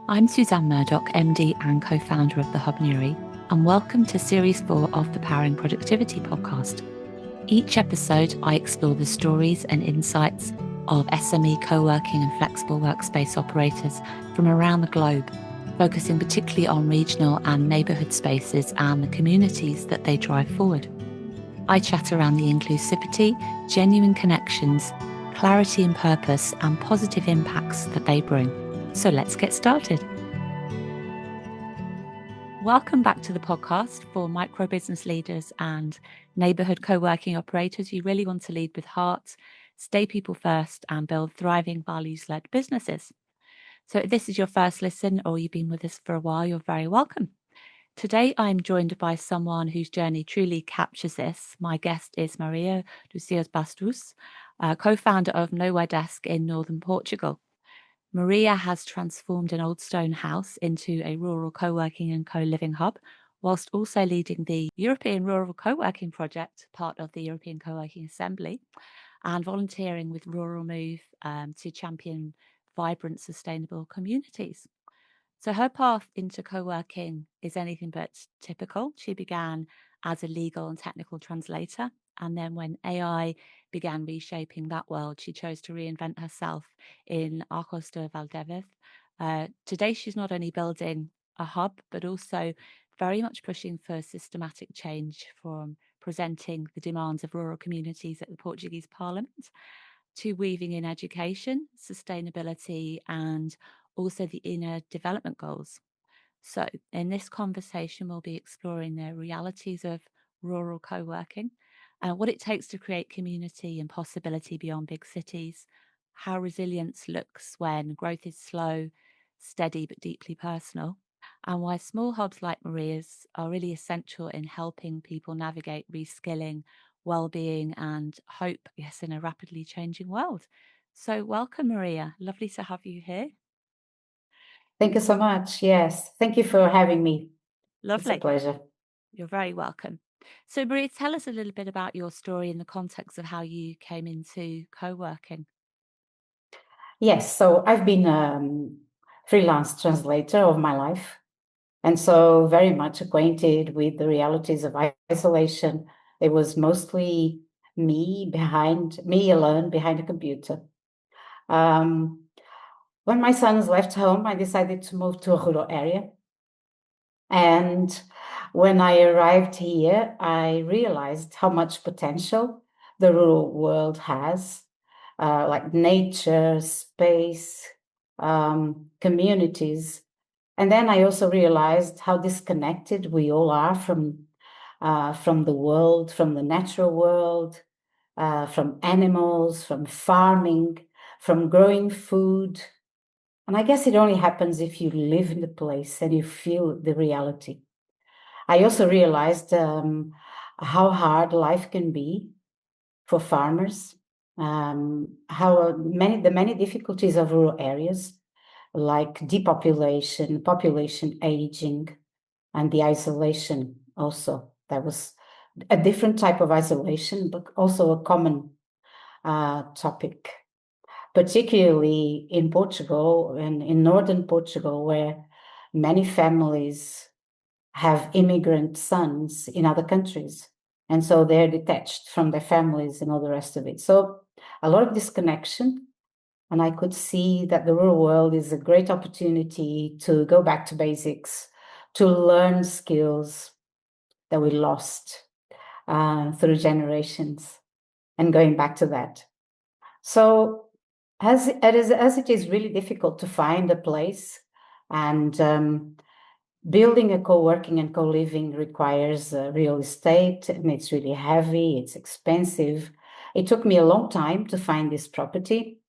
I'm Suzanne Murdoch, MD and co-founder of the Hobbies, and welcome to Series 4 of the Powering Productivity podcast. Each episode, I explore the stories and insights of SME co-working and flexible workspace operators from around the globe, focusing particularly on regional and neighbourhood spaces and the communities that they drive forward. I chat around the inclusivity, genuine connections, clarity and purpose, and positive impacts that they bring. So let's get started. Welcome back to the podcast for micro business leaders and neighbourhood co-working operators who really want to lead with heart, stay people first, and build thriving values-led businesses. So if this is your first listen or you've been with us for a while, you're very welcome. Today, I'm joined by someone whose journey truly captures this. My guest is Maria do Ceu Bastos, co-founder of Nowhere Desk in northern Portugal. Maria has transformed an old stone house into a rural co-working and co-living hub, whilst also leading the European Rural Co-working Project, part of the European Co-working Assembly, and volunteering with Rural Move to champion vibrant, sustainable communities. So her path into co-working is anything but typical. She began as a legal and technical translator. And then when AI began reshaping that world, she chose to reinvent herself in Arcos de Valdevez. Today, she's not only building a hub, but also very much pushing for systematic change, from presenting the demands of rural communities at the Portuguese Parliament to weaving in education, sustainability, and also the inner development goals. So, in this conversation, we'll be exploring the realities of rural co working, what it takes to create community and possibility beyond big cities, how resilience looks when growth is slow, steady, but deeply personal, and why small hubs like Maria's are really essential in helping people navigate reskilling, well-being, and hope, yes, in a rapidly changing world. So welcome, Maria. Lovely to have you here. Thank you so much. Yes. Thank you for having me. It's a Lovely. pleasure. You're very welcome. So, Maria, tell us a little bit about your story in the context of how you came into co-working. Yes. So I've been freelance translator of my life. And so very much acquainted with the realities of isolation. It was mostly me alone behind a computer. Um, when my sons left home, I decided to move to a rural area. And when I arrived here, I realized how much potential the rural world has, like nature, space, communities. And then I also realized how disconnected we all are from the world, from the natural world, from animals, from farming, from growing food. And I guess it only happens if you live in the place and you feel the reality. I also realized how hard life can be for farmers, how the many difficulties of rural areas, like depopulation, population aging, and the isolation also. That was a different type of isolation, but also a common topic, particularly in Portugal and in northern Portugal, where many families have immigrant sons in other countries. And so they're detached from their families and all the rest of it. So a lot of disconnection. And I could see that the rural world is a great opportunity to go back to basics, to learn skills that we lost through generations, and going back to that. So as it is really difficult to find a place, and building a co-working and co-living requires real estate, and it's really heavy, it's expensive. It took me a long time to find this property.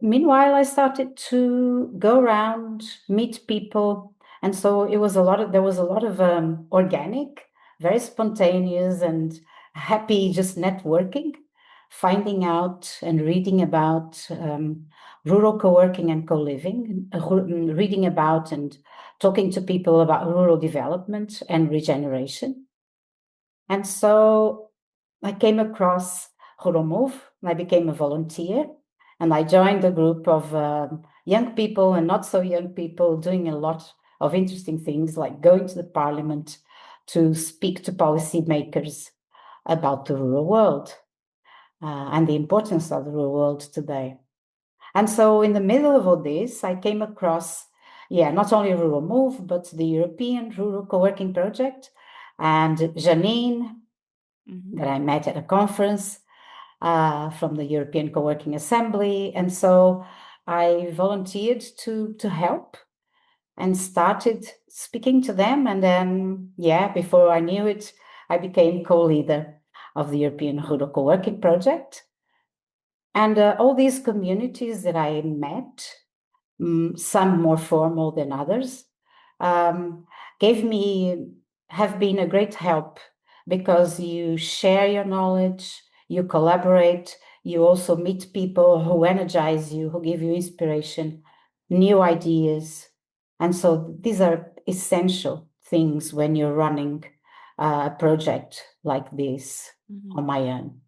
Meanwhile, I started to go around, meet people, and so there was a lot of organic, very spontaneous and happy just networking, finding out and reading about rural co-working and co-living, reading about and talking to people about rural development and regeneration. And so I came across Rural Move, and I became a volunteer, and I joined a group of young people and not so young people doing a lot of interesting things, like going to the parliament to speak to policymakers about the rural world and the importance of the rural world today. And so in the middle of all this, I came across, not only Rural Move, but the European Rural Co-working Project, and Janine, that I met at a conference from the European Co-working Assembly. And so I volunteered to help and started speaking to them. And then, before I knew it, I became co-leader of the European Rural Co-working Project. And all these communities that I met, some more formal than others, um, have been a great help, because you share your knowledge, you collaborate, you also meet people who energize you, who give you inspiration, new ideas. And so these are essential things when you're running a project like this on my own.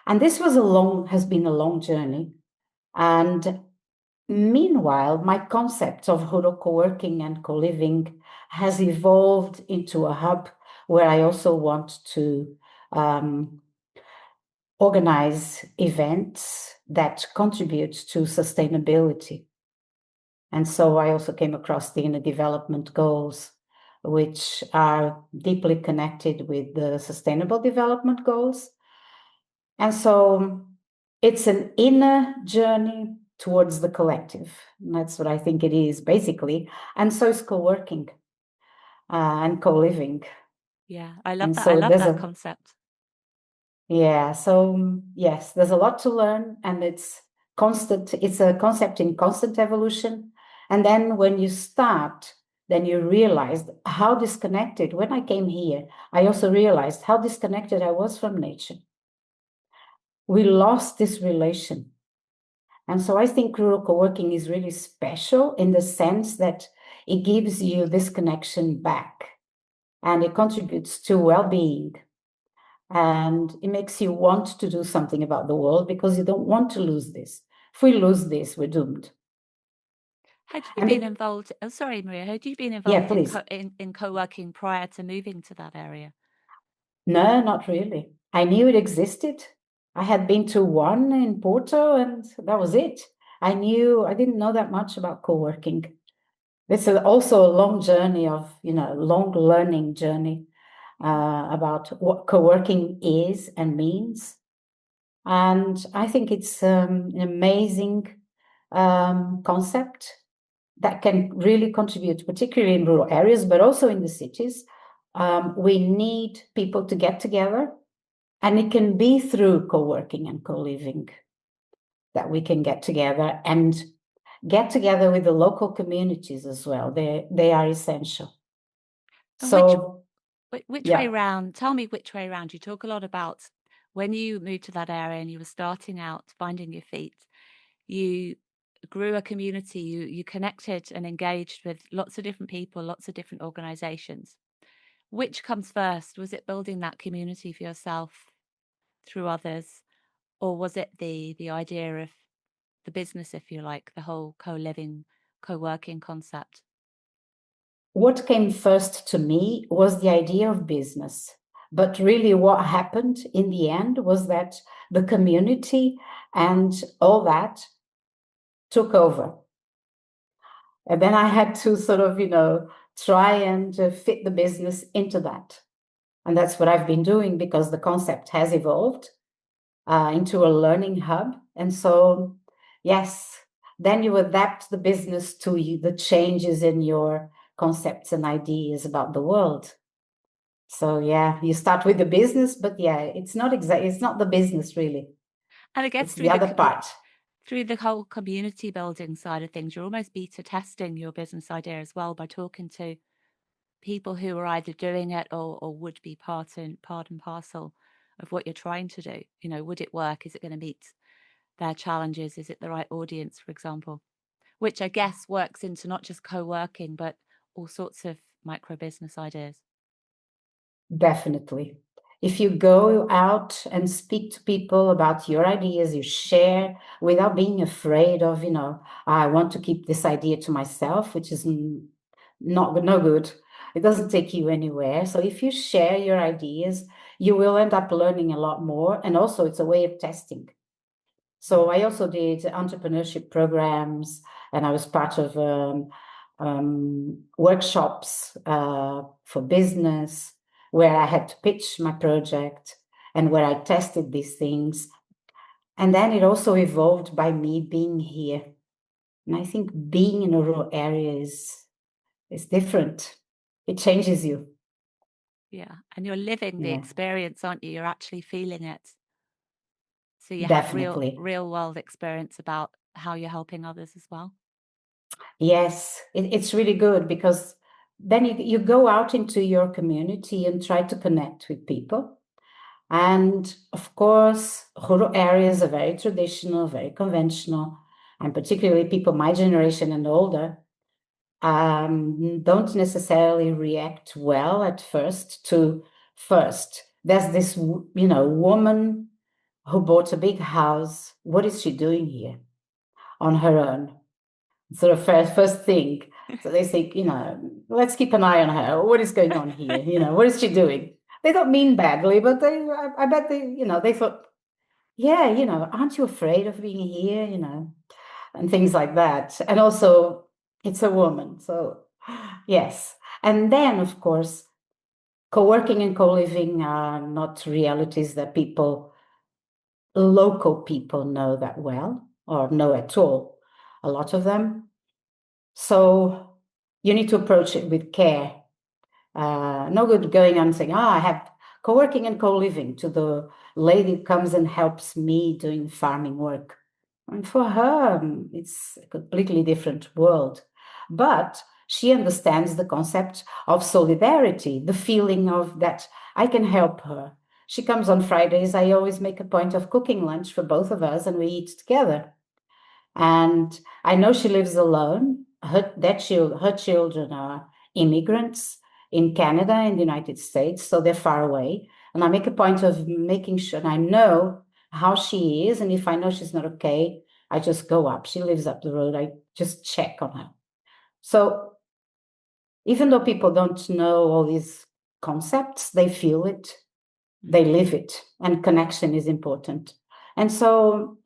And this has been a long journey. And meanwhile, my concept of rural co-working and co-living has evolved into a hub where I also want to organize events that contribute to sustainability. And so I also came across the Inner Development Goals, which are deeply connected with the Sustainable Development Goals. And so it's an inner journey towards the collective. And that's what I think it is, basically. And so is co-working and co-living. Yeah, I love And that. I so love there's that concept. yes, there's a lot to learn, and it's a concept in constant evolution. And then when you start, then you realize how disconnected, when I came here, I also realized how disconnected I was from nature. We lost this relation. And so I think rural co-working is really special in the sense that it gives you this connection back, and it contributes to well-being, and it makes you want to do something about the world, because you don't want to lose this. If we lose this, we're doomed. Had you been involved? Oh, sorry, Maria. Had you been involved in co-working prior to moving to that area? No, not really. I knew it existed. I had been to one in Porto, and that was it. I didn't know that much about co-working. This is also a long journey long learning journey about what co-working is and means. And I think it's an amazing concept that can really contribute, particularly in rural areas, but also in the cities. We need people to get together, and it can be through co-working and co-living that we can get together, and get together with the local communities as well. They are essential. And So which way round? Tell me which way round. You talk a lot about when you moved to that area and you were starting out, finding your feet. You grew a community. You connected and engaged with lots of different people, lots of different organizations. Which comes first? Was it building that community for yourself through others, or was it the idea of the business, if you like, the whole co-living, co-working concept? what came first to me was the idea of business. But really, what happened in the end was that the community and all that took over. And then I had to sort of, try and fit the business into that. And that's what I've been doing, because the concept has evolved into a learning hub. And so, yes, then you adapt the business to the changes in your concepts and ideas about the world. So you start with the business, but it's not the business really. And I guess It's the other part. through the whole community building side of things, you're almost beta testing your business idea as well by talking to people who are either doing it or would be part and parcel of what you're trying to do. Would it work? Is it going to meet their challenges? Is it the right audience, for example? Which I guess works into not just co-working, but all sorts of micro business ideas. Definitely. If you go out and speak to people about your ideas, you share without being afraid of, I want to keep this idea to myself, which is not no good. It doesn't take you anywhere. So if you share your ideas, you will end up learning a lot more. And also, it's a way of testing. So I also did entrepreneurship programs, and I was part of workshops for business where I had to pitch my project and where I tested these things. And then it also evolved by me being here. And I think being in a rural area is different. It changes you. Yeah. And you're living the Yeah, experience, aren't you? You're actually feeling it. So you have definitely. real world experience about how you're helping others as well. Yes, it's really good because then you go out into your community and try to connect with people. And of course, rural areas are very traditional, very conventional, and particularly people my generation and older don't necessarily react well at first to first. There's this, woman who bought a big house. What is she doing here on her own? Sort of first thing. So they think, let's keep an eye on her. What is going on here? What is she doing? They don't mean badly, but I bet they thought, yeah, aren't you afraid of being here? And things like that. And also, it's a woman. So, yes. And then, of course, co-working and co-living are not realities that local people know that well or know at all. A lot of them. So you need to approach it with care. No good going on saying, I have co-working and co-living to the lady who comes and helps me doing farming work. And for her, it's a completely different world. But she understands the concept of solidarity, the feeling of that I can help her. She comes on Fridays. I always make a point of cooking lunch for both of us and we eat together. And I know she lives alone. Her children are immigrants in Canada and the United States, so they're far away. And I make a point of making sure I know how she is. And if I know she's not okay, I just go up. She lives up the road. I just check on her. So even though people don't know all these concepts, they feel it, they live it, and connection is important. And so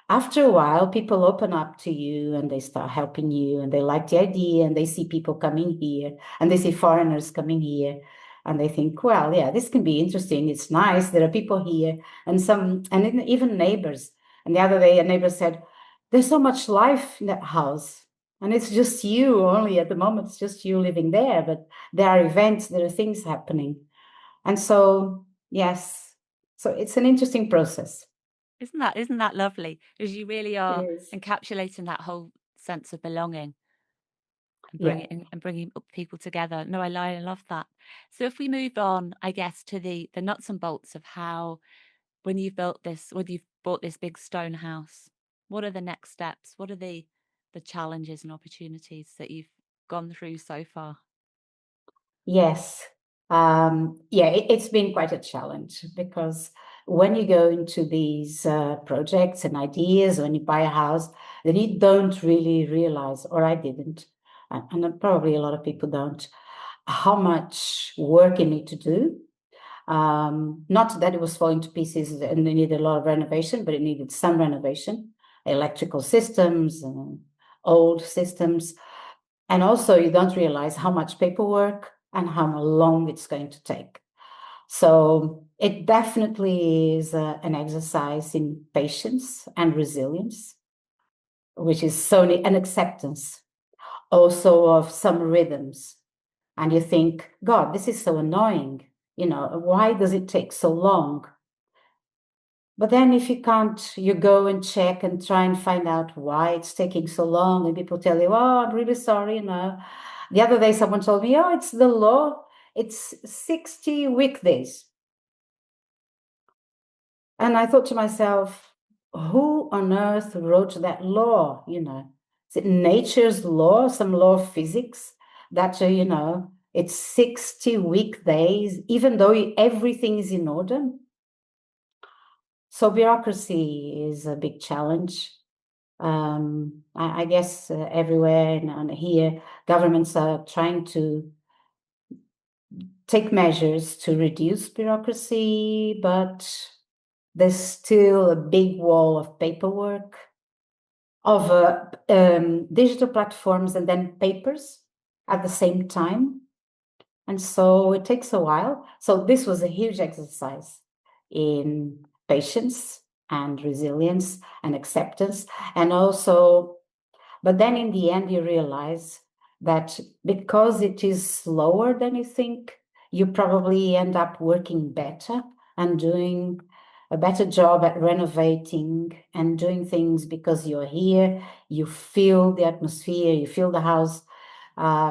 after a while, people open up to you and they start helping you and they like the idea and they see people coming here and they see foreigners coming here and they think, well, yeah, this can be interesting. It's nice. There are people here and even neighbors. And the other day, a neighbor said, there's so much life in that house. And it's just you only at the moment, it's just you living there, but there are events, there are things happening. And so, yes, so it's an interesting process. Isn't that lovely? Because you really It are is. encapsulating that whole sense of belonging and Yeah. bringing people together. No, I love that. So if we move on, I guess, to the nuts and bolts of how when you've bought this big stone house, what are the next steps? What are the challenges and opportunities that you've gone through so far? Yes. Yeah, it's been quite a challenge because when you go into these projects and ideas, when you buy a house, then you don't really realize, or I didn't, and probably a lot of people don't, how much work you need to do. Not that it was falling to pieces and it needed a lot of renovation, but it needed some renovation, electrical systems, old systems. And also, you don't realize how much paperwork and how long it's going to take. So, it definitely is an exercise in patience and resilience, which is so an acceptance also of some rhythms. And you think, God, this is so annoying. Why does it take so long? But then if you can't, you go and check and try and find out why it's taking so long. And people tell you, oh, I'm really sorry. The other day, someone told me, oh, it's the law. It's 60 weekdays. And I thought to myself, who on earth wrote that law? Is it nature's law, some law of physics that, It's 60 weekdays, even though everything is in order. So bureaucracy is a big challenge. I guess everywhere and here, governments are trying to take measures to reduce bureaucracy, but there's still a big wall of paperwork, of digital platforms and then papers at the same time. And so it takes a while. So this was a huge exercise in patience and resilience and acceptance. And also, but then in the end, you realize that because it is slower than you think, you probably end up working better and doing a better job at renovating and doing things because you're here, you feel the atmosphere, you feel the house,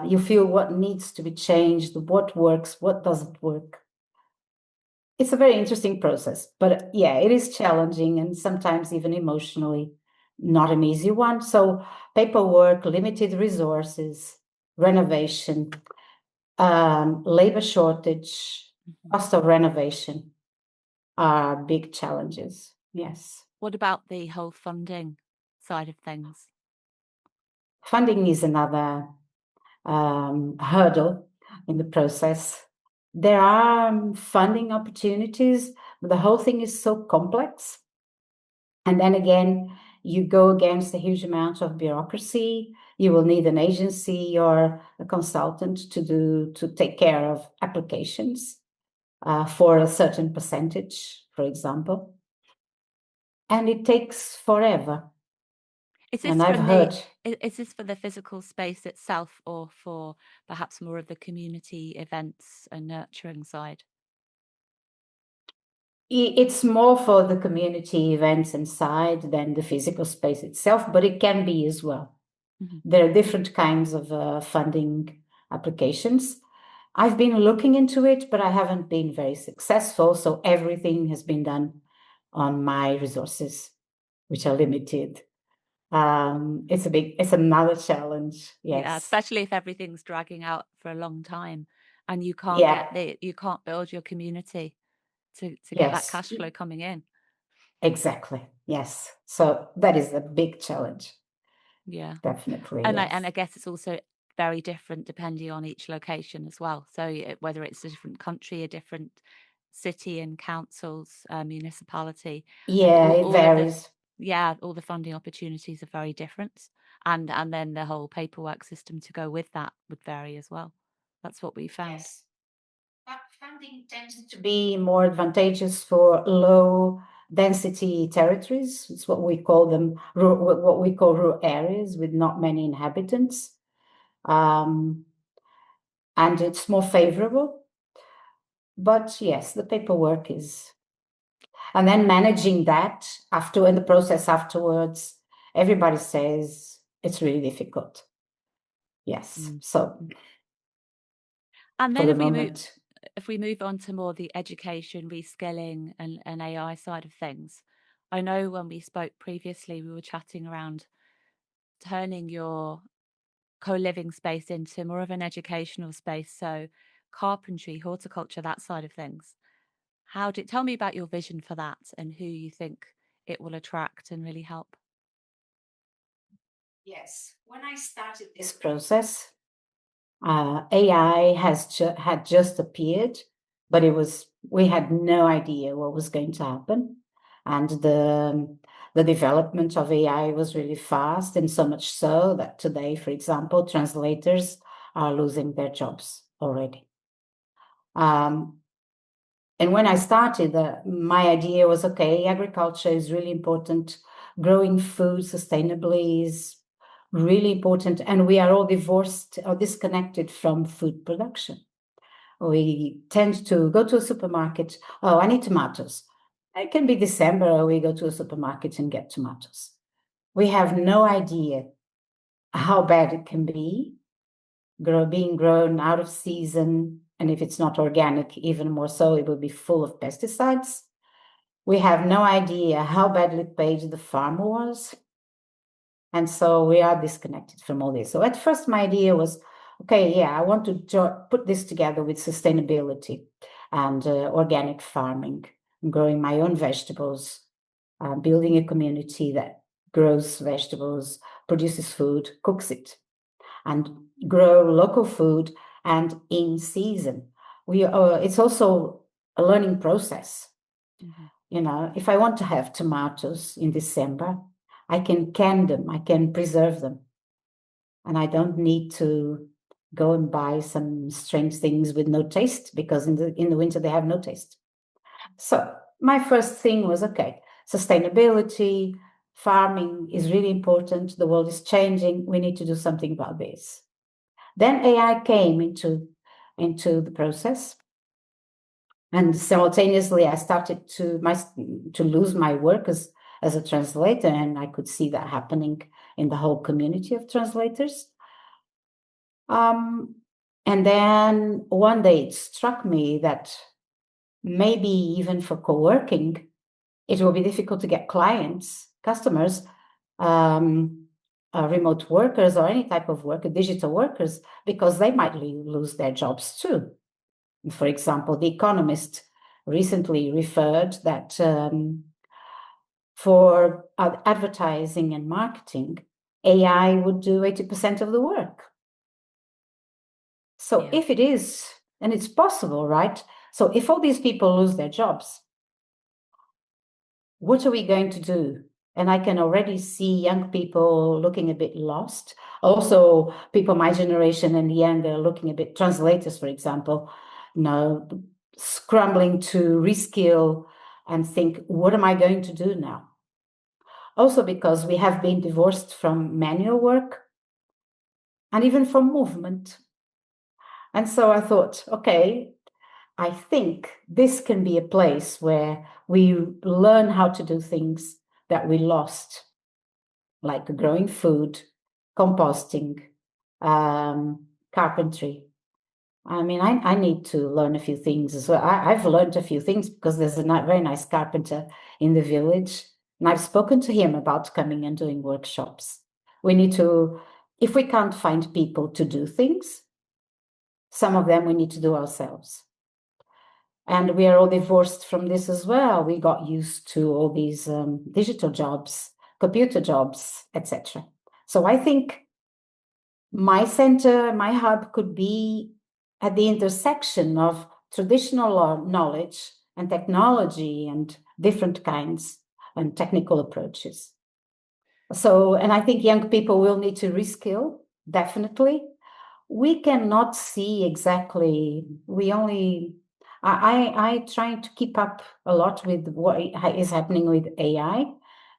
you feel what needs to be changed, what works, what doesn't work. It's a very interesting process, but yeah, it is challenging and sometimes even emotionally not an easy one. So paperwork, limited resources, renovation, labor shortage, cost of renovation are big challenges. Yes. What about the whole funding side of things? Funding is another hurdle in the process. There are funding opportunities, but the whole thing is so complex. And then again, you go against a huge amount of bureaucracy. You will need an agency or a consultant to take care of applications for a certain percentage, for example. And it takes forever. Is this And I've heard. is this for the physical space itself or for perhaps more of the community events and nurturing side? It's more for the community events inside than the physical space itself, but it can be as well. Mm-hmm. There are different kinds of funding applications. I've been looking into it, but I haven't been very successful. So everything has been done on my resources, which are limited. It's another challenge. Yeah, Yes. especially if everything's dragging out for a long time and you can't Yeah. you can't build your community to get that Yes. cash flow coming in. Exactly. Yes. So that is a big challenge. Yeah. Definitely. And Yes. I guess it's also very different depending on each location as well. So whether it's a different country, a different city and councils, municipality, Yeah, it all of the varies. all the funding opportunities are very different, and then the whole paperwork system to go with that would vary as well. That's what we found. Yes. But funding tends to be more advantageous for low density territories. It's what we call them, what we call rural areas with not many inhabitants. And it's more favorable. But yes, the paperwork is, and then managing that after in the process afterwards, everybody says it's really difficult. Yes. So And for then the moment, if we move on to more the education, reskilling and AI side of things, I know when we spoke previously, we were chatting around turning your co-living space into more of an educational space. So carpentry, horticulture, that side of things. Tell me about your vision for that and who you think it will attract and really help? yes, when I started this process, AI had just appeared, but we had no idea what was going to happen, and the development of AI was really fast, and so much so that today, for example, translators are losing their jobs already. And when I started, my idea was, okay, agriculture is really important. Growing food sustainably is really important. And we are all divorced or disconnected from food production. We tend to go to a supermarket. Oh, I need tomatoes. It can be December, we go to a supermarket and get tomatoes. We have no idea how bad it can be, being grown out of season. And if it's not organic, even more so, it will be full of pesticides. We have no idea how badly paid the farmer was. And so we are disconnected from all this. So at first, my idea was, okay, yeah, I want to put this together with sustainability and organic farming, growing my own vegetables, building a community that grows vegetables, produces food, cooks it, and grow local food and in season. It's also a learning process. Mhm. You know, if I want to have tomatoes in December, I can can them, I can preserve them, and I don't need to go and buy some strange things with no taste, because in the winter they have no taste. So my first thing was, okay, sustainability, farming is really important. The world is changing. We need to do something about this. Then AI came into the process, and simultaneously I started to lose my work as a translator, and I could see that happening in the whole community of translators. Um, and then one day it struck me that maybe even for co-working, it will be difficult to get clients, customers, um, remote workers or any type of worker, digital workers, because they might lose their jobs too. For example, The Economist recently referred that for advertising and marketing, AI would do 80% of the work. So Yeah. if it is, and it's possible, right? So if all these people lose their jobs, what are we going to do? And I can already see young people looking a bit lost. Also, people my generation and younger looking a bit, translators, for example, scrambling to reskill and think, what am I going to do now? Also, because we have been divorced from manual work and even from movement. And so I thought, okay, I think this can be a place where we learn how to do things that we lost, like growing food, composting, carpentry. I mean, I need to learn a few things as well. I've learned a few things because there's a very nice carpenter in the village, and I've spoken to him about coming and doing workshops. We need to, if we can't find people to do things, some of them we need to do ourselves. And we are all divorced from this as well. We got used to all these digital jobs, computer jobs, etc. So I think my center, my hub could be at the intersection of traditional knowledge and technology and different kinds and technical approaches. So, and I think young people will need to reskill, definitely. We cannot see exactly, I try to keep up a lot with what is happening with AI,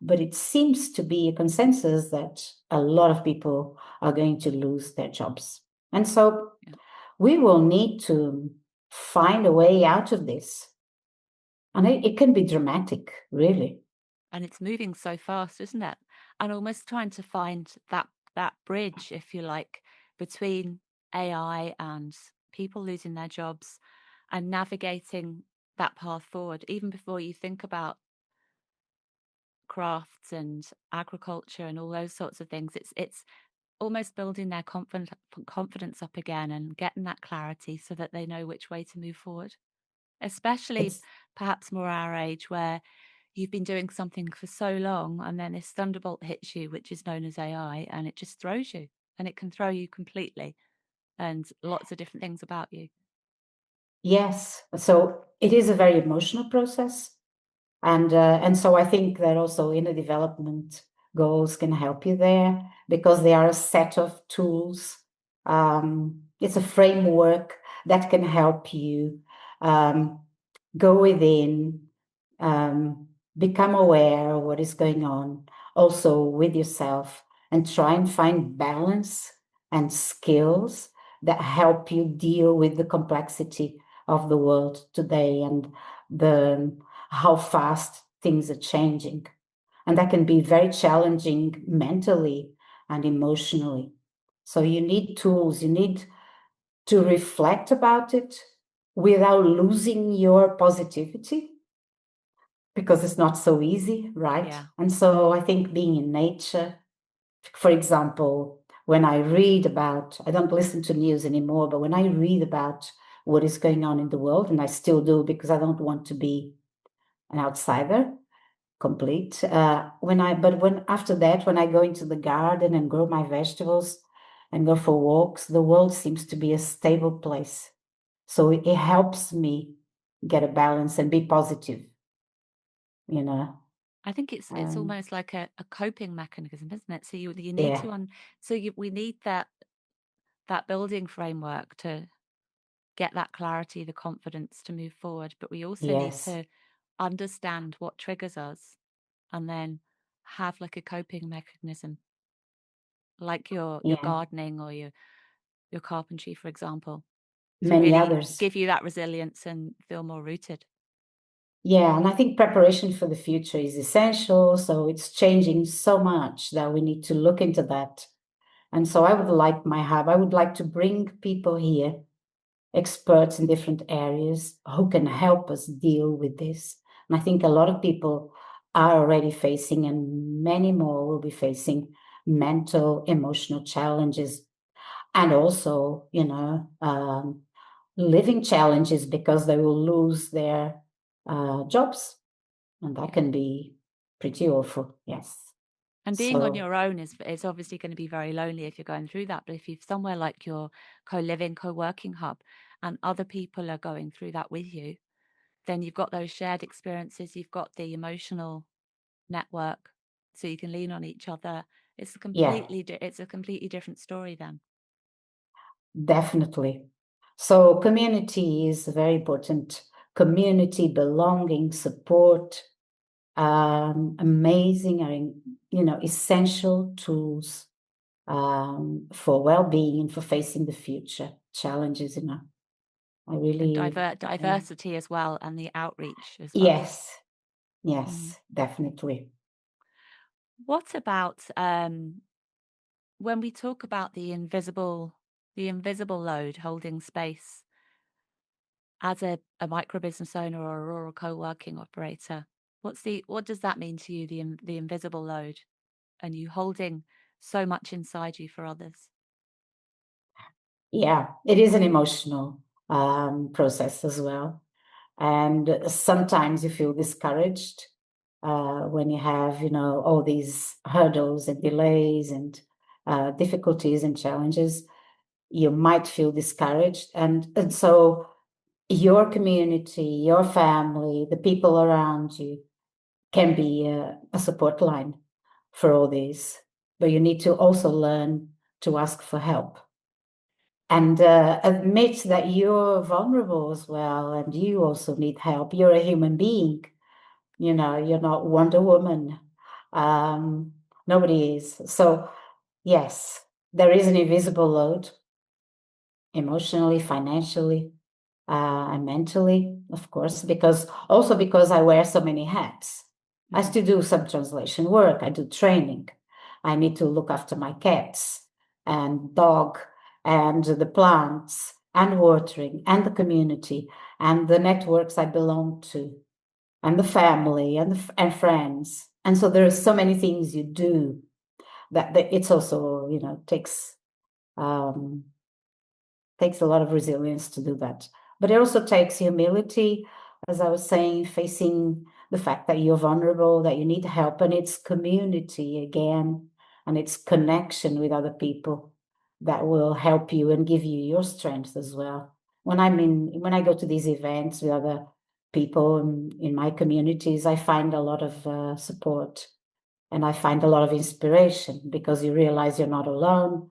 but it seems to be a consensus that a lot of people are going to lose their jobs. And so Yeah. we will need to find a way out of this. And it can be dramatic, really. And it's moving so fast, isn't it? And almost trying to find that bridge, if you like, between AI and people losing their jobs and navigating that path forward, even before you think about crafts and agriculture and all those sorts of things. It's almost building their confidence up again and getting that clarity so that they know which way to move forward, especially It's perhaps more our age, where you've been doing something for so long and then this thunderbolt hits you, which is known as AI, and it just throws you, and it can throw you completely and lots of different things about you. Yes. So it is a very emotional process. And so I think that also inner development goals can help you there, because they are a set of tools. It's a framework that can help you um, go within, um, become aware of what is going on, also with yourself, and try and find balance and skills that help you deal with the complexity of the world today and the how fast things are changing. And that can be very challenging mentally and emotionally. So you need tools, you need to reflect about it without losing your positivity, because it's not so easy, right? Yeah. And so I think being in nature, for example, when I read about, I don't listen to news anymore, but when I read about what is going on in the world, and I still do because I don't want to be an outsider, complete. When after that, when I go into the garden and grow my vegetables and go for walks, the world seems to be a stable place. So it helps me get a balance and be positive, you know. I think it's almost like a coping mechanism, isn't it? So you need Yeah, to we need that building framework to get that clarity, the confidence to move forward. But we also need yes, to understand what triggers us and then have like a coping mechanism, like your yeah, gardening or your carpentry, for example, to many really others. give you that resilience and feel more rooted. Yeah, and I think preparation for the future is essential. So it's changing so much that we need to look into that. And so I would like my hub, I would like to bring people here, experts in different areas who can help us deal with this. And I think a lot of people are already facing, and many more will be facing mental, emotional challenges, and also, living challenges because they will lose their jobs. And that Yeah. can be pretty awful. Yes. And being on So, your own is obviously going to be very lonely if you're going through that. But if you've somewhere like your co-living, co-working hub and other people are going through that with you, then you've got those shared experiences, you've got the emotional network, so you can lean on each other. It's a yeah, completely different story then. definitely. So, community is very important. Community, belonging, support, amazing, essential tools for well-being and for facing the future challenges. I And really, diversity as well, and the outreach as well. yes, Mm. yes, definitely. What about when we talk about the invisible load holding space as a micro business owner or a rural co-working operator? What does that mean to you, the invisible load, and you holding so much inside you for others? Yeah, it is an emotional process as well. And sometimes you feel discouraged when you have, all these hurdles and delays and difficulties and challenges. You might feel discouraged. And so your community, your family, the people around you can be a support line for all these. But you need to also learn to ask for help and admit that you're vulnerable as well and you also need help. You're a human being, you're not Wonder Woman. Nobody is. So, yes, there is an invisible load emotionally, financially, and mentally, of course, because I wear so many hats. I Mm-hmm. still do some translation work, I do training. I need to look after my cats and dog and the plants and watering and the community and the networks I belong to and the family and friends. And so there are so many things you do that it's also, um, takes a lot of resilience to do that. But it also takes humility, as I was saying, facing the fact that you're vulnerable, that you need help, and it's community again, and it's connection with other people that will help you and give you your strength as well. When I go to these events with other people in my communities, I find a lot of support and I find a lot of inspiration because you realize you're not alone.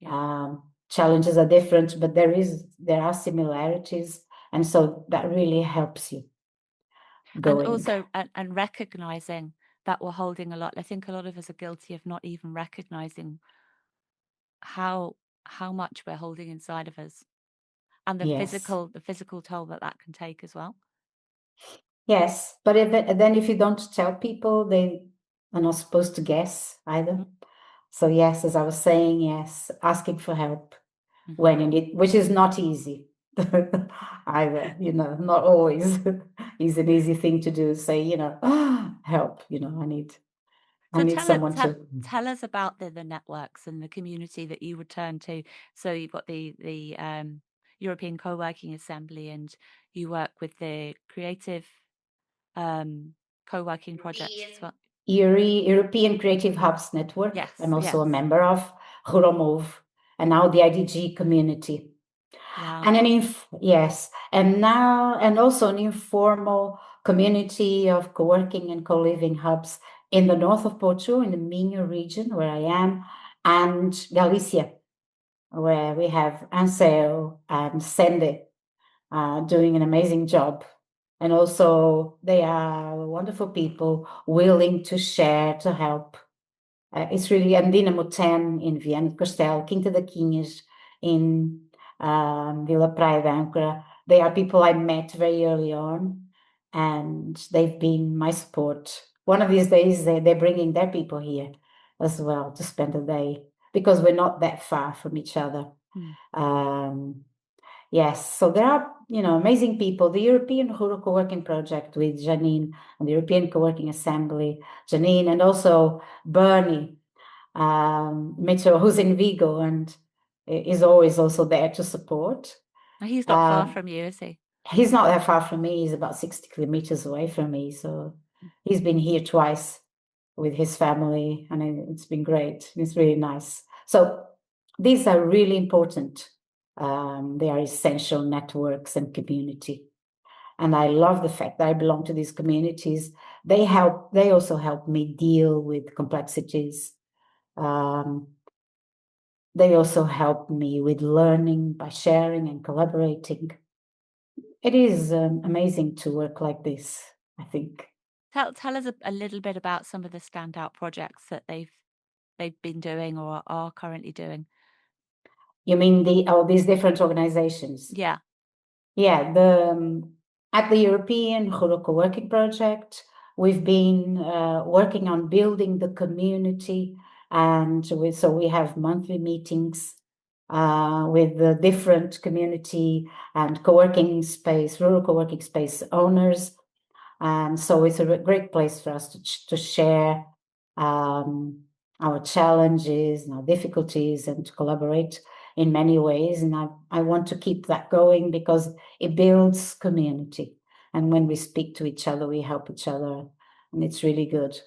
Yeah. Challenges are different, but there are similarities, and so that really helps you And going. also and recognizing that we're holding a lot. I think a lot of us are guilty of not even recognizing how much we're holding inside of us, and Yes, the physical toll that that can take as well. yes, but then if you don't tell people, they are not supposed to guess either. So yes, as I was saying, yes, asking for help Mm-hmm. when you need, which is not easy either. Not always is an easy thing to do. Say, help. I need. I need someone to. Tell us about the networks and the community that you return to. So you've got the European Co-working Assembly, and you work with the creative co-working projects as well. European Creative Hubs Network. Yes, I'm also a yes. member of Ruromove, and now the IDG community. Wow. And and also an informal community of co-working and co-living hubs in the north of Portugal, in the Minho region where I am, and Galicia, where we have Ansel and Sende doing an amazing job. And also they are wonderful people willing to share, to help. It's really, and Dinamo 10 in Viana do Castelo, Quinta da Quinhas in Vila Praia de Âncora. They are people I met very early on, and they've been my support. One of these days, they're bringing their people here as well to spend a day, because we're not that far from each other. Yes, so there are, amazing people. The European Rural Co-working Project with Janine and the European Co-working Assembly, Janine, and also Bernie Mitchell, who's in Vigo and is always also there to support. He's not far from you, is he? He's not that far from me. He's about 60 kilometers away from me. So he's been here twice with his family, and it's been great. It's really nice. So these are really important. They are essential networks and community. And I love the fact that I belong to these communities. They also help me deal with complexities. They also help me with learning by sharing and collaborating. It is amazing to work like this, I think. Tell us a little bit about some of the standout projects that they've been doing or are currently doing. You mean these different organizations? Yeah. Yeah, at the European Rural Co-working Project, we've been working on building the community, and so we have monthly meetings with the different community and rural co-working space owners. And so it's a great place for us to share our challenges and our difficulties and to collaborate in many ways. And I want to keep that going because it builds community. And when we speak to each other, we help each other, and it's really good.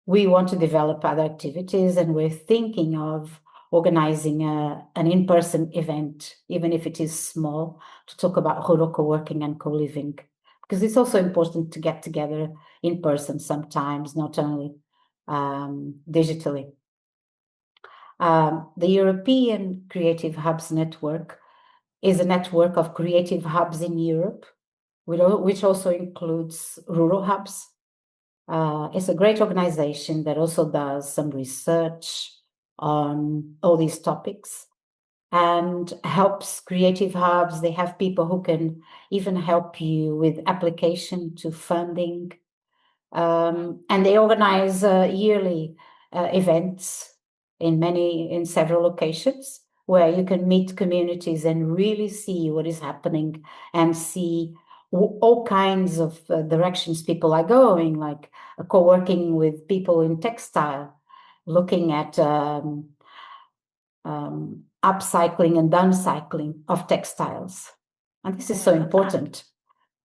We want to develop other activities, and we're thinking of organizing an in-person event, even if it is small, to talk about rural co-working and co-living. Because it's also important to get together in person sometimes, not only digitally. The European Creative Hubs Network is a network of creative hubs in Europe, which also includes rural hubs. It's a great organization that also does some research on all these topics and helps creative hubs. They have people who can even help you with application to funding. And they organize yearly events in several locations where you can meet communities and really see what is happening and see all kinds of directions people are going, like co-working with people in textile, looking at upcycling and downcycling of textiles. And this is so important.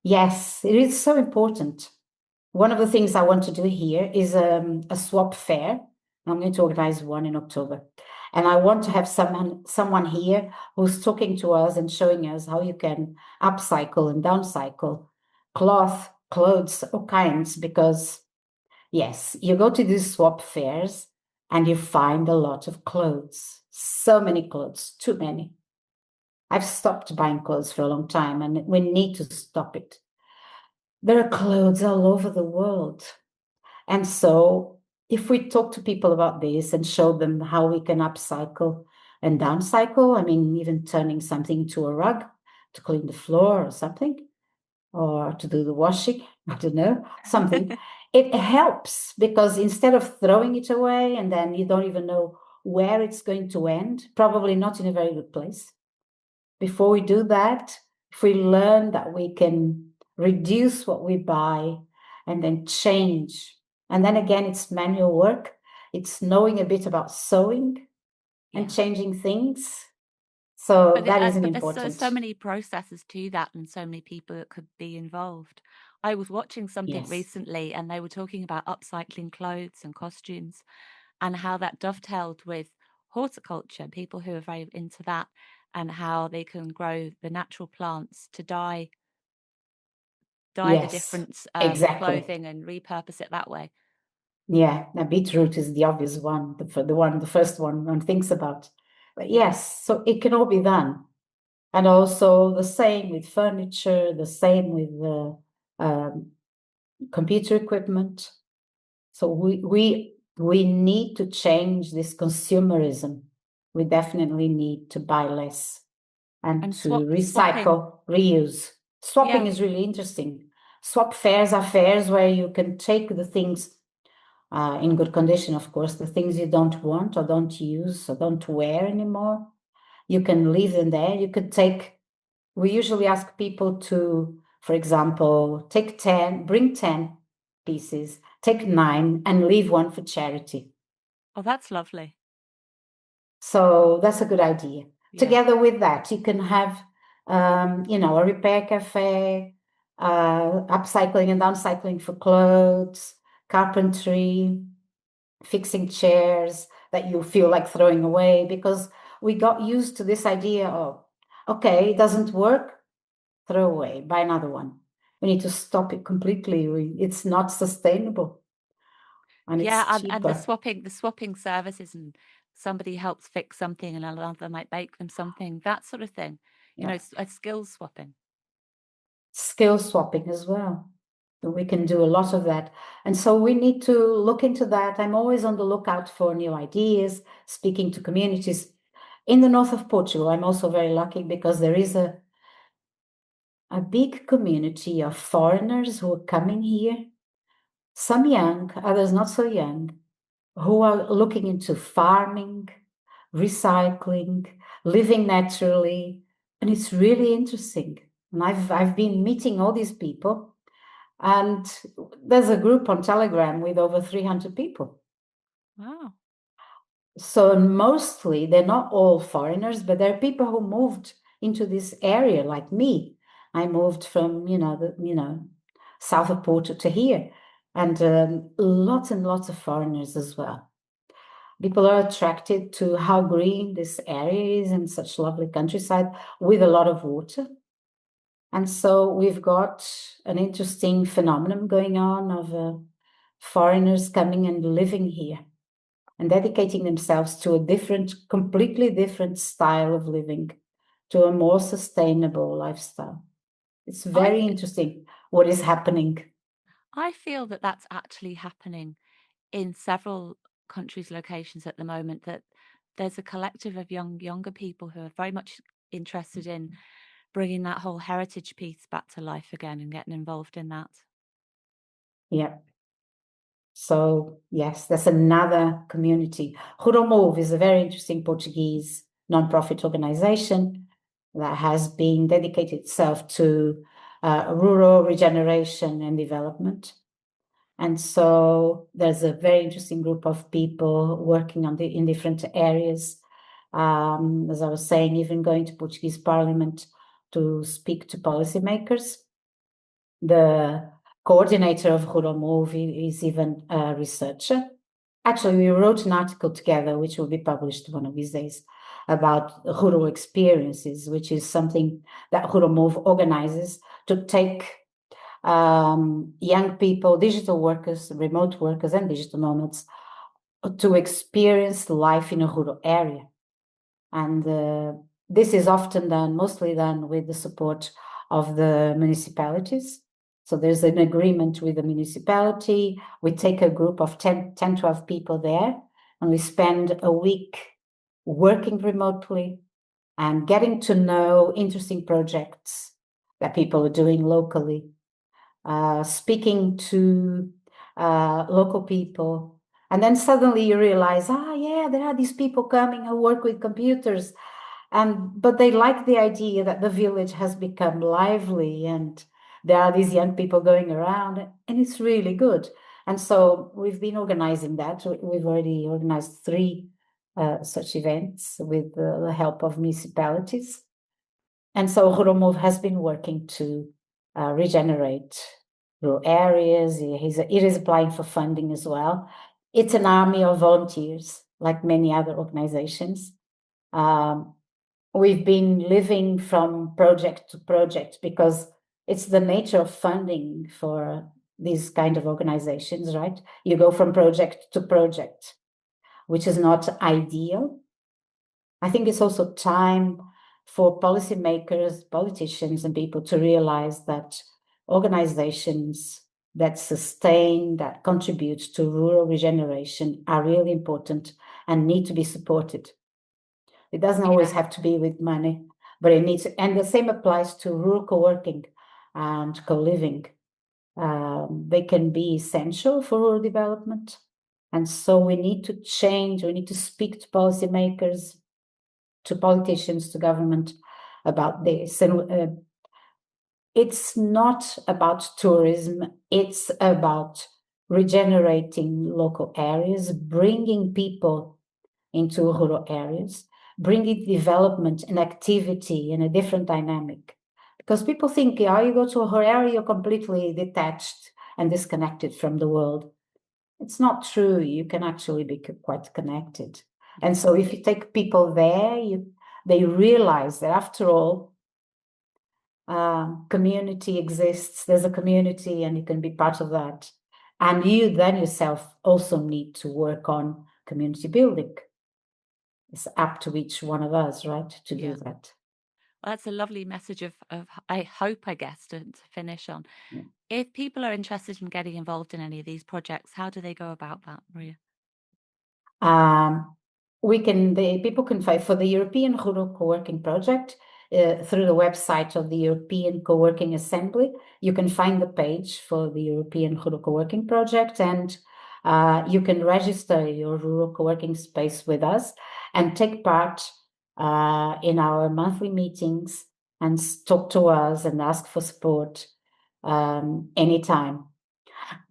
Yes, it is so important. One of the things I want to do here is a swap fair. I'm going to organize one in October. And I want to have someone here who's talking to us and showing us how you can upcycle and downcycle cloth, clothes, all kinds, because yes, you go to these swap fairs and you find a lot of clothes, so many clothes, too many. I've stopped buying clothes for a long time, and we need to stop it. There are clothes all over the world. And so if we talk to people about this and show them how we can upcycle and downcycle, I mean, even turning something into a rug to clean the floor or something, or to do the washing, I don't know, something, it helps, because instead of throwing it away and then you don't even know where it's going to end, probably not in a very good place. Before we do that, if we learn that we can reduce what we buy and then change And then again, it's manual work. It's knowing a bit about sewing and Yeah. changing things. So that is an But there's so, important. so many processes to that and so many people that could be involved. I was watching something Yes. recently and they were talking about upcycling clothes and costumes and how that dovetailed with horticulture, people who are very into that, and how they can grow the natural plants to dye the Yes, different exactly. clothing and repurpose it that way. Yeah, now beetroot is the obvious one, the first one thinks about. But Yeah. yes, so it can all be done. And also the same with furniture, the same with computer equipment. So we need to change this consumerism. We definitely need to buy less and And to swapping. recycle, reuse. Swapping Yeah. is really interesting. Swap fairs are fairs where you can take the things in good condition, of course, the things you don't want or don't use or don't wear anymore. You can leave them there. You could take, we usually ask people to, for example, bring 10 pieces, take 9 and leave one for charity. Oh, that's lovely. So that's a good idea. Yeah. Together with that, you can have, a repair cafe, upcycling and downcycling for clothes, carpentry, fixing chairs that you feel like throwing away, because we got used to this idea of, okay, it doesn't work, throw away, buy another one. We need to stop it completely. It's not sustainable and Yeah, it's and the cheaper. swapping services, and somebody helps fix something and another might make them something, that sort of thing. Yeah. A skill swapping. Skill swapping as well. We can do a lot of that. And so we need to look into that. I'm always on the lookout for new ideas, speaking to communities. In the north of Portugal, I'm also very lucky because there is a big community of foreigners who are coming here, some young, others not so young, who are looking into farming, recycling, living naturally. And it's really interesting. And I've been meeting all these people. And there's a group on Telegram with over 300 people. Wow. So mostly they're not all foreigners, but there are people who moved into this area like me. I moved from, south of Porto to here, and lots and lots of foreigners as well. People are attracted to how green this area is and such lovely countryside with a lot of water. And so we've got an interesting phenomenon going on of foreigners coming and living here and dedicating themselves to a completely different style of living, to a more sustainable lifestyle. It's I very interesting what is happening. I feel that that's actually happening in several countries' locations at the moment, that there's a collective of younger people who are very much interested in bringing that whole heritage piece back to life again and getting involved in that. Yeah. So, yes, that's another community. Ruromove is a very interesting Portuguese non-profit organization that has been dedicated itself to rural regeneration and development. And so there's a very interesting group of people working in different areas. As I was saying, even going to Portuguese Parliament to speak to policymakers. The coordinator of Ruromove is even a researcher. Actually, we wrote an article together, which will be published one of these days, about rural experiences, which is something that Ruromove organizes to take young people, digital workers, remote workers, and digital nomads to experience life in a rural area. And this is mostly done with the support of the municipalities. So there's an agreement with the municipality. We take a group of 10, 12 people there, and we spend a week working remotely and getting to know interesting projects that people are doing locally, speaking to local people. And then suddenly you realize, yeah, there are these people coming who work with computers. But they like the idea that the village has become lively and there are these young people going around, and it's really good. And so we've been organizing that. We've already organized 3 such events with the help of municipalities. And so Ruromove has been working to regenerate rural areas. It is applying for funding as well. It's an army of volunteers, like many other organizations. We've been living from project to project because it's the nature of funding for these kind of organizations, right? You go from project to project, which is not ideal. I think it's also time for policymakers, politicians, and people to realize that organizations that sustain, that contribute to rural regeneration are really important and need to be supported. It doesn't always have to be with money, but it needs, and the same applies to rural co-working and co-living. They can be essential for rural development. And so we need to change, we need to speak to policymakers, to politicians, to government about this. And it's not about tourism, it's about regenerating local areas, bringing people into rural areas, bringing development and activity in a different dynamic. Because people think, yeah, you go to a rural area, you're completely detached and disconnected from the world. It's not true. You can actually be quite connected. And so if you take people there, they realize that after all, community exists, there's a community and you can be part of that. And you then yourself also need to work on community building. It's up to each one of us, right, to do that. Well, that's a lovely message of I hope, I guess, to finish on. Yeah. If people are interested in getting involved in any of these projects, how do they go about that, Maria? People can find for the European Rural Co-working Project through the website of the European Co-working Assembly. You can find the page for the European Rural Co-working Project, and you can register your rural co-working space with us and take part in our monthly meetings and talk to us and ask for support anytime.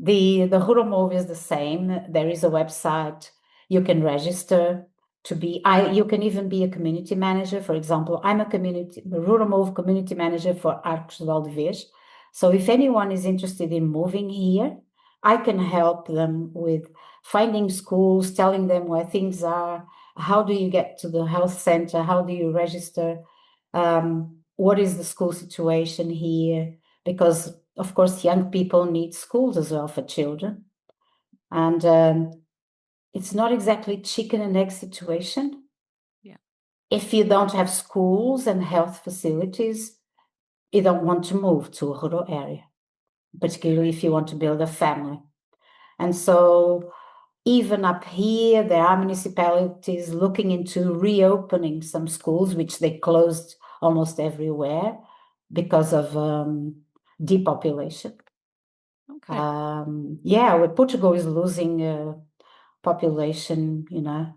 The Ruromove is the same. There is a website. You can register to be. You can even be a community manager. For example, I'm a Ruromove community manager for Arcos de Valdevez. So if anyone is interested in moving here, I can help them with finding schools, telling them where things are. How do you get to the health center? How do you register? What is the school situation here? Because of course, young people need schools as well for children. And it's not exactly chicken and egg situation. Yeah. If you don't have schools and health facilities, you don't want to move to a rural area, particularly if you want to build a family. And so even up here, there are municipalities looking into reopening some schools, which they closed almost everywhere because of depopulation. Okay. Portugal is losing population,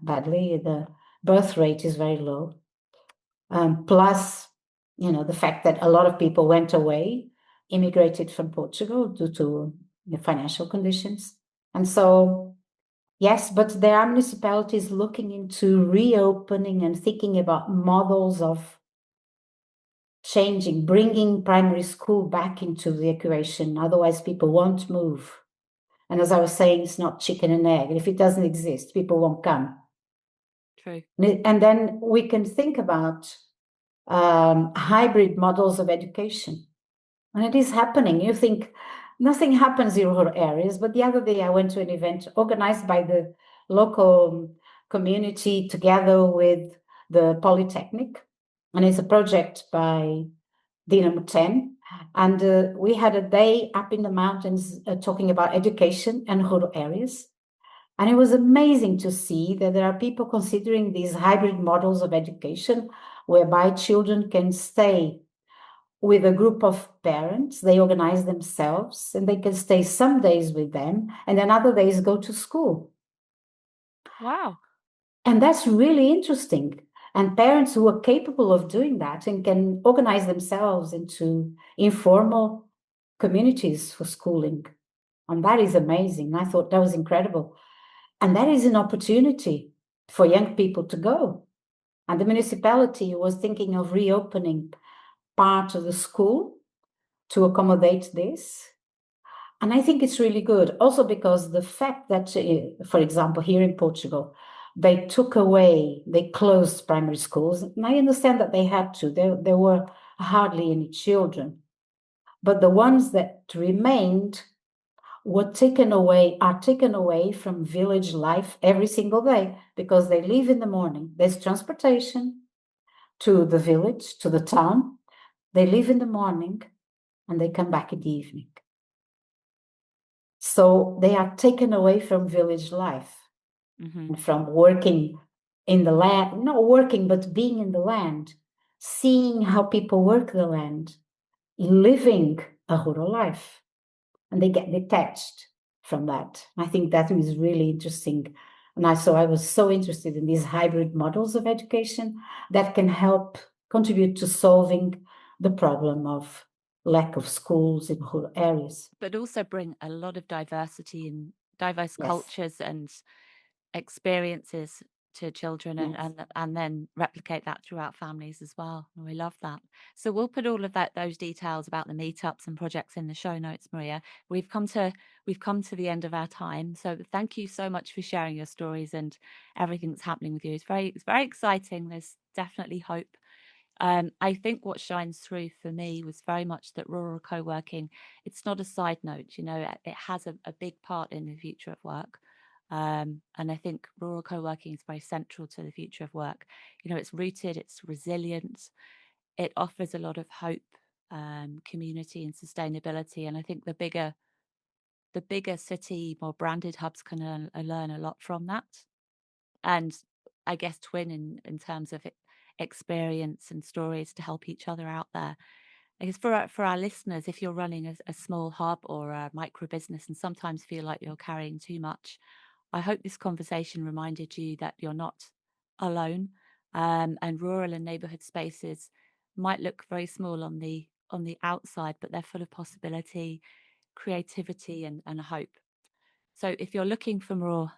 badly. The birth rate is very low. Plus, the fact that a lot of people went away, immigrated from Portugal due to the financial conditions. And so, yes, but there are municipalities looking into reopening and thinking about models of changing, bringing primary school back into the equation. Otherwise, people won't move. And as I was saying, it's not chicken and egg. And if it doesn't exist, people won't come. True. And then we can think about hybrid models of education. And it is happening. You think nothing happens in rural areas, but the other day I went to an event organized by the local community together with the Polytechnic. And it's a project by Dynamo 10. And we had a day up in the mountains talking about education and rural areas. And it was amazing to see that there are people considering these hybrid models of education whereby children can stay with a group of parents. They organize themselves and they can stay some days with them and then other days go to school. Wow. And that's really interesting. And parents who are capable of doing that and can organize themselves into informal communities for schooling. And that is amazing. I thought that was incredible. And that is an opportunity for young people to go. And the municipality was thinking of reopening part of the school to accommodate this. And I think it's really good also because the fact that, for example, here in Portugal, they closed primary schools. And I understand that they had to. There were hardly any children. But the ones that remained are taken away from village life every single day because they leave in the morning. There's transportation to the village, to the town. They leave in the morning and they come back in the evening. So they are taken away from village life and from working in the land, not working, but being in the land, seeing how people work the land, living a rural life. And they get detached from that. I think that is really interesting. And I was so interested in these hybrid models of education that can help contribute to solving the problem of lack of schools in rural areas. But also bring a lot of diversity and diverse Yes. cultures and experiences to children Yes. and then replicate that throughout families as well. And we love that. So we'll put all of those details about the meetups and projects in the show notes, Maria. We've come to the end of our time. So thank you so much for sharing your stories and everything that's happening with you. It's very exciting. There's definitely hope. I think what shines through for me was very much that rural co-working, it's not a side note, it has a big part in the future of work. And I think rural co-working is very central to the future of work. It's rooted, it's resilient, it offers a lot of hope, community and sustainability. And I think the bigger city, more branded hubs can learn a lot from that. And I guess twin in terms of experience and stories to help each other out there. I guess for our listeners, if you're running a small hub or a micro business and sometimes feel like you're carrying too much, I hope this conversation reminded you that you're not alone. And rural and neighborhood spaces might look very small on the outside, but they're full of possibility, creativity, and hope. So if you're looking for more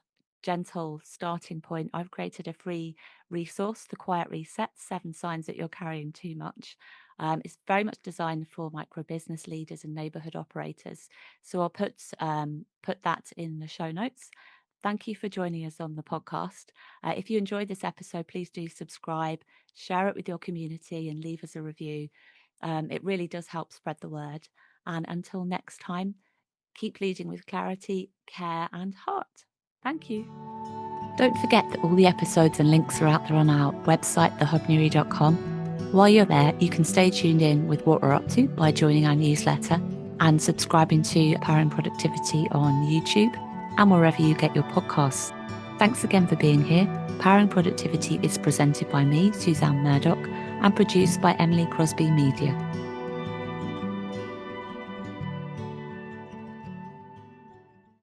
gentle starting point, I've created a free resource, The Quiet Reset, 7 Signs That You're Carrying Too Much. It's very much designed for micro business leaders and neighborhood operators. So I'll put that in the show notes. Thank you for joining us on the podcast. If you enjoyed this episode, please do subscribe, share it with your community, and leave us a review. It really does help spread the word. And until next time, keep leading with clarity, care, and heart. Thank you. Don't forget that all the episodes and links are out there on our website, thehubnewry.com. While you're there, you can stay tuned in with what we're up to by joining our newsletter and subscribing to Powering Productivity on YouTube and wherever you get your podcasts. Thanks again for being here. Powering Productivity is presented by me, Suzanne Murdoch, and produced by Emily Crosby Media.